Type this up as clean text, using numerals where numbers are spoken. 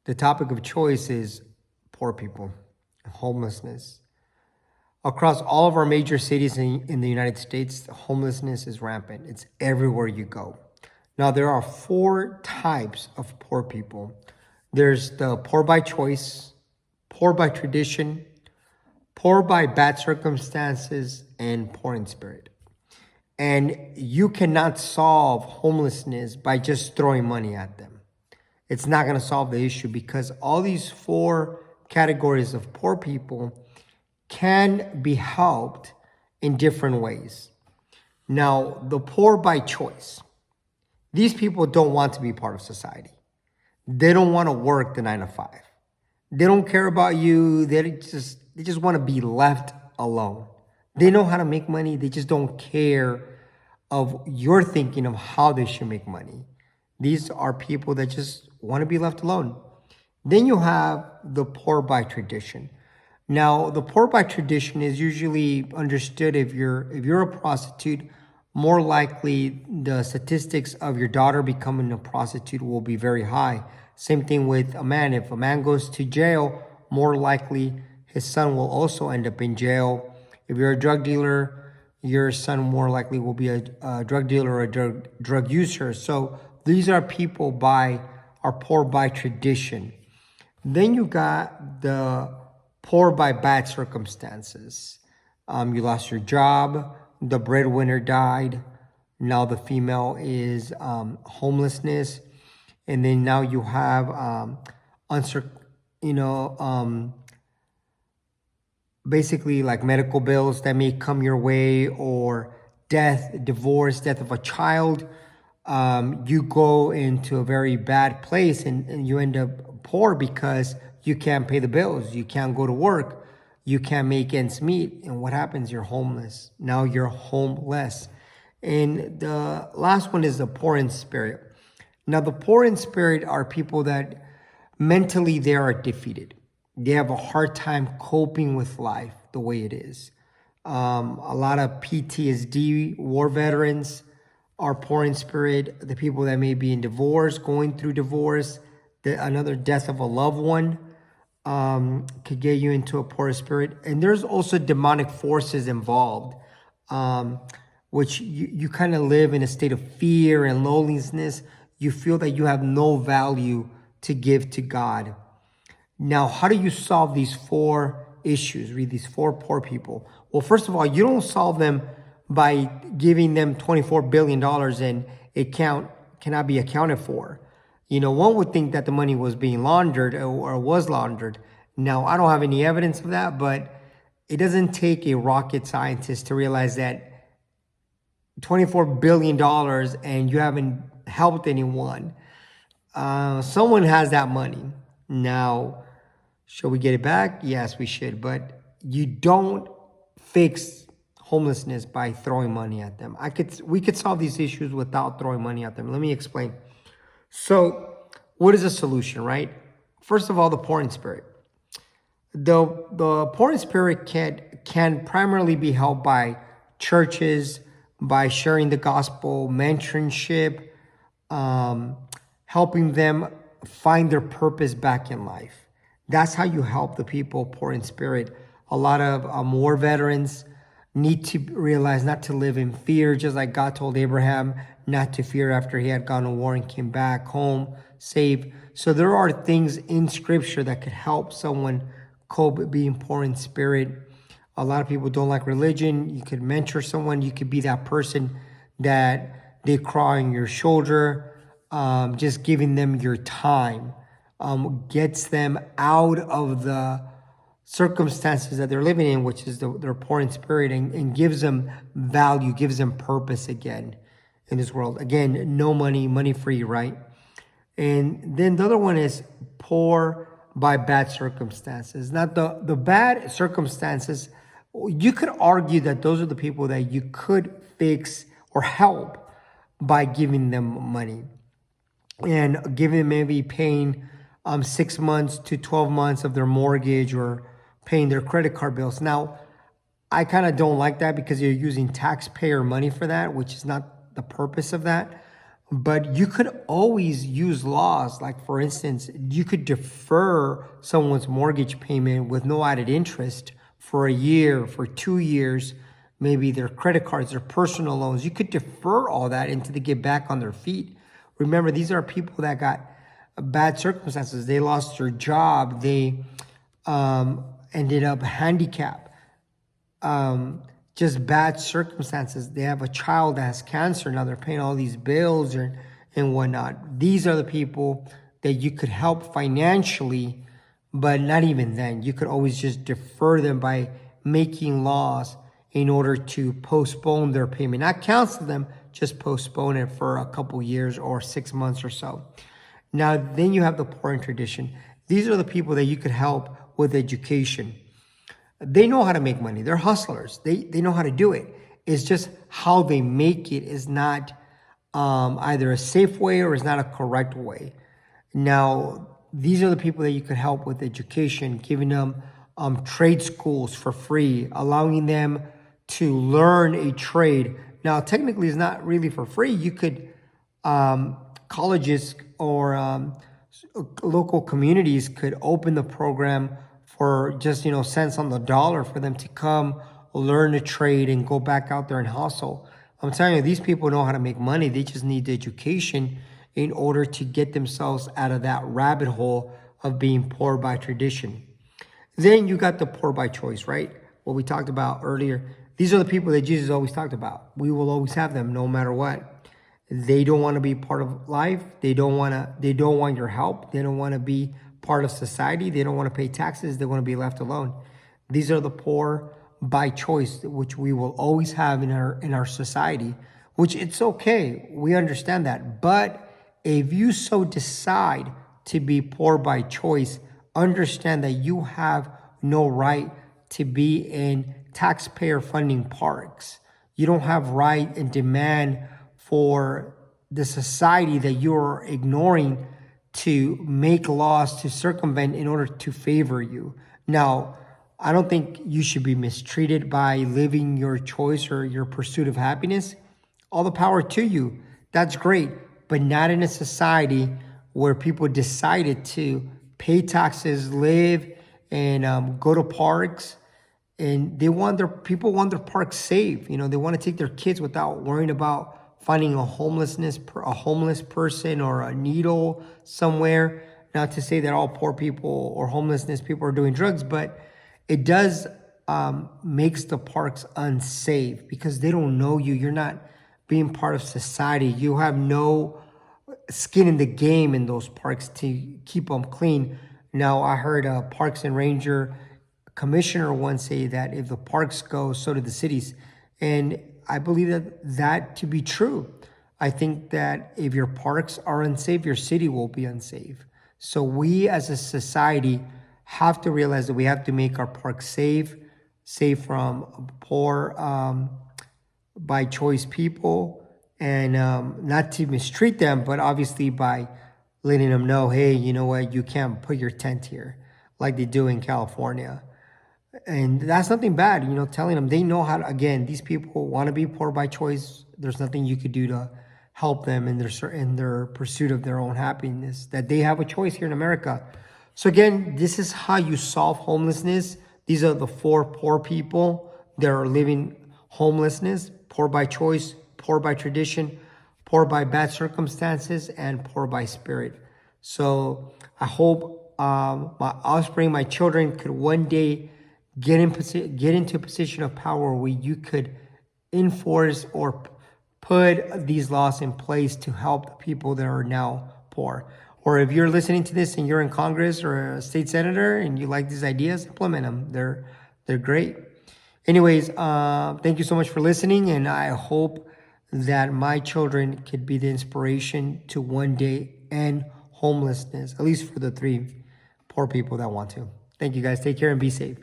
The topic of choice is poor people, homelessness. Across all of our major cities in the United States, homelessness is rampant. It's everywhere you go. Now, there are four types of poor people. There's the poor by choice, poor by tradition, poor by bad circumstances, and poor in spirit. And you cannot solve homelessness by just throwing money at them. It's not going to solve the issue because all these four categories of poor people can be helped in different ways. Now, the poor by choice. These people don't want to be part of society. They don't want to work the 9 to 5. They don't care about you. They just want to be left alone. They know how to make money. They just don't care of your thinking of how they should make money. These are people that just want to be left alone. Then you have the poor by tradition. Now, the poor by tradition is usually understood if you're a prostitute, more likely the statistics of your daughter becoming a prostitute will be very high. Same thing with a man. If a man goes to jail, more likely his son will also end up in jail. If you're a drug dealer, your son more likely will be a drug dealer or a drug user. So these are people are poor by tradition. Then you got the poor by bad circumstances. You lost your job, the breadwinner died, now the female is homelessness, and then now you have basically like medical bills that may come your way, or death, divorce, death of a child. You go into a very bad place and you end up poor because you can't pay the bills. You can't go to work. You can't make ends meet. And what happens? You're homeless. Now you're homeless. And the last one is the poor in spirit. Now, the poor in spirit are people that mentally they are defeated. They have a hard time coping with life the way it is. A lot of PTSD, war veterans are poor in spirit. The people that may be in divorce, going through divorce, another death of a loved one could get you into a poor spirit. And there's also demonic forces involved, which you kind of live in a state of fear and loneliness. You feel that you have no value to give to God. Now, how do you solve these four issues, these four poor people? Well, first of all, you don't solve them by giving them $24 billion and it cannot be accounted for. One would think that the money was being laundered or was laundered. Now, I don't have any evidence of that, but it doesn't take a rocket scientist to realize that $24 billion and you haven't helped anyone. Someone has that money. Now, should we get it back? Yes, we should. But you don't fix homelessness by throwing money at them. We could solve these issues without throwing money at them. Let me explain. So, what is the solution, right? First of all, the poor in spirit. The poor in spirit can primarily be helped by churches, by sharing the gospel, mentorship, helping them find their purpose back in life. That's how you help the people poor in spirit. A lot of war veterans need to realize not to live in fear, just like God told Abraham not to fear after he had gone to war and came back home safe. So there are things in scripture that could help someone cope being poor in spirit. A lot of people don't like religion. You could mentor someone. You could be that person that they cry on your shoulder. Just giving them your time gets them out of the circumstances that they're living in, which is they're poor in spirit, and gives them value, gives them purpose again in this world. Again, no money free, right? And then the other one is poor by bad circumstances. Now, the bad circumstances, you could argue that those are the people that you could fix or help by giving them money and giving them, maybe paying 6 months to 12 months of their mortgage or paying their credit card bills. Now, I kind of don't like that because you're using taxpayer money for that, which is not the purpose of that. But you could always use laws. Like, for instance, you could defer someone's mortgage payment with no added interest for a year, for 2 years, maybe their credit cards, their personal loans. You could defer all that until they get back on their feet. Remember, these are people that got bad circumstances. They lost their job. They ended up handicapped. Just bad circumstances. They have a child that has cancer. Now they're paying all these bills and whatnot. These are the people that you could help financially, but not even then. You could always just defer them by making laws in order to postpone their payment. Not cancel them, just postpone it for a couple years or 6 months or so. Now, then you have the poor in tradition. These are the people that you could help with education. They know how to make money. They're hustlers. They know how to do it. It's just how they make it is not either a safe way or is not a correct way. Now, these are the people that you could help with education, giving them trade schools for free, allowing them to learn a trade. Now, technically, it's not really for free. You could, colleges or local communities could open the program for just, cents on the dollar for them to come learn a trade and go back out there and hustle. I'm telling you, these people know how to make money. They just need the education in order to get themselves out of that rabbit hole of being poor by tradition. Then you got the poor by choice, right? What we talked about earlier. These are the people that Jesus always talked about. We will always have them no matter what. They don't want to be part of life. They don't want your help. They don't want to be part of society. They don't want to pay taxes. They want to be left alone. These are the poor by choice, which we will always have in our society, which it's okay. We understand that. But if you so decide to be poor by choice, understand that you have no right to be in taxpayer funding parks. You don't have right and demand for the society that you're ignoring to make laws to circumvent in order to favor you. Now, I don't think you should be mistreated by living your choice or your pursuit of happiness. All the power to you. That's great, but not in a society where people decided to pay taxes, live, and go to parks, and people want their parks safe. They want to take their kids without worrying about finding a homeless person or a needle somewhere. Not to say that all poor people or homelessness people are doing drugs, but it does makes the parks unsafe because they don't know you. You're not being part of society. You have no skin in the game in those parks to keep them clean. Now, I heard a Parks and Ranger commissioner once say that if the parks go, so do the cities. And I believe that to be true. I think that if your parks are unsafe, your city will be unsafe. So we as a society have to realize that we have to make our parks safe from poor by choice people, and not to mistreat them, but obviously by letting them know, hey, you know what, you can't put your tent here like they do in California. And that's nothing bad, telling them they know how to, again, these people want to be poor by choice. There's nothing you could do to help them in their pursuit of their own happiness, that they have a choice here in America. So again, this is how you solve homelessness. These are the 4 poor people that are living homelessness: poor by choice, poor by tradition, poor by bad circumstances, and poor by spirit. So I hope my offspring, my children, could one day get into a position of power where you could enforce or put these laws in place to help the people that are now poor. Or if you're listening to this and you're in Congress or a state senator and you like these ideas, implement them. They're great. Anyways, thank you so much for listening, and I hope that my children could be the inspiration to one day end homelessness, at least for the 3 poor people that want to. Thank you guys. Take care and be safe.